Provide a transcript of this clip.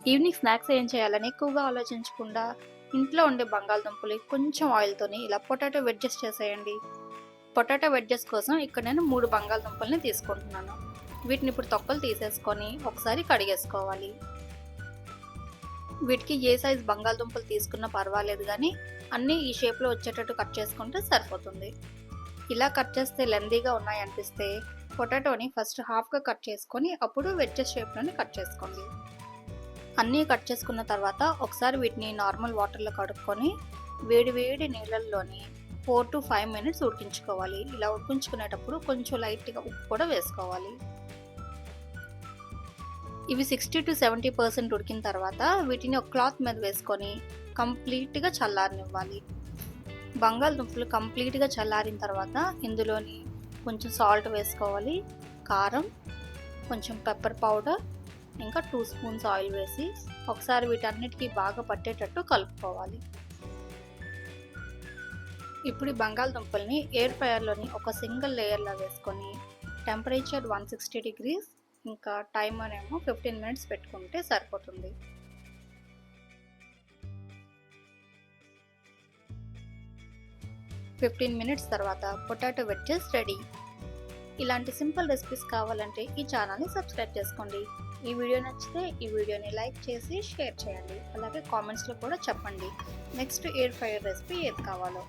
Evening snacks ఏం చేయాలని ఎక్కువగా ఆలోచించకుండా ఇంట్లో ఉండే బంగాళదుంపలు కొంచెం ఆయిల్తోని ఇలా పొటాటో వెడ్జెస్ చేసేయండి. పొటాటో వెడ్జెస్ కోసం ఇక్కడ నేను 3 బంగాళదుంపల్ని తీసుకుంటున్నాను. వీటిని ఇప్పుడు తొక్కలు తీసేసుకొని ఒకసారి కడిగేసుకోవాలి. వీటికి ఏ సైజ్ బంగాళదుంపలు తీసుకున్నా పర్వాలేదు కానీ అన్నీ ఈ షేప్లో వచ్చేటట్టు కట్ చేసుకుంటే సరిపోతుంది. ఇలా కట్ చేస్తే లెందీగా ఉన్నాయనిపిస్తే పొటాటోని ఫస్ట్ హాఫ్గా కట్ చేసుకొని అప్పుడు వెడ్జెస్ షేప్లోని కట్ చేసుకోండి. అన్నీ కట్ చేసుకున్న తర్వాత ఒకసారి వీటిని నార్మల్ వాటర్లో కడుక్కొని వేడి వేడి నీళ్ళల్లోని 4 to 5 minutes ఉడికించుకోవాలి. ఇలా ఉడికించుకునేటప్పుడు కొంచెం లైట్గా ఉప్పు కూడా వేసుకోవాలి. ఇవి 60 to 70% ఉడికిన తర్వాత వీటిని ఒక క్లాత్ మీద వేసుకొని కంప్లీట్గా చల్లారనివ్వాలి. బంగాళదుంపలు కంప్లీట్గా చల్లారిన తర్వాత ఇందులోని కొంచెం సాల్ట్ వేసుకోవాలి, కారం, కొంచెం పెప్పర్ పౌడర్, ఇంకా 2 స్పూన్స్ ఆయిల్ వేసి ఒకసారి వీటన్నిటికీ బాగా పట్టేటట్టు కలుపుకోవాలి. ఇప్పుడు ఈ బంగాళదుంపల్ని ఎయిర్ ఫ్రైయర్లోని ఒక సింగిల్ లేయర్లా వేసుకొని టెంపరేచర్ 160 degrees ఇంకా టైమర్ ఏమో 15 minutes పెట్టుకుంటే సరిపోతుంది. ఫిఫ్టీన్ మినిట్స్ తర్వాత పొటాటో వెడ్జెస్ రెడీ. ఇలాంటి సింపుల్ రెసిపీస్ కావాలంటే ఈ ఛానల్ని సబ్స్క్రైబ్ చేసుకోండి. ఈ వీడియో నచ్చితే ఈ వీడియోని లైక్ చేసి షేర్ చేయండి. అలాగే కామెంట్స్లో కూడా చెప్పండి నెక్స్ట్ ఎయిర్ ఫ్రైయర్ రెసిపీ ఏది కావాలో.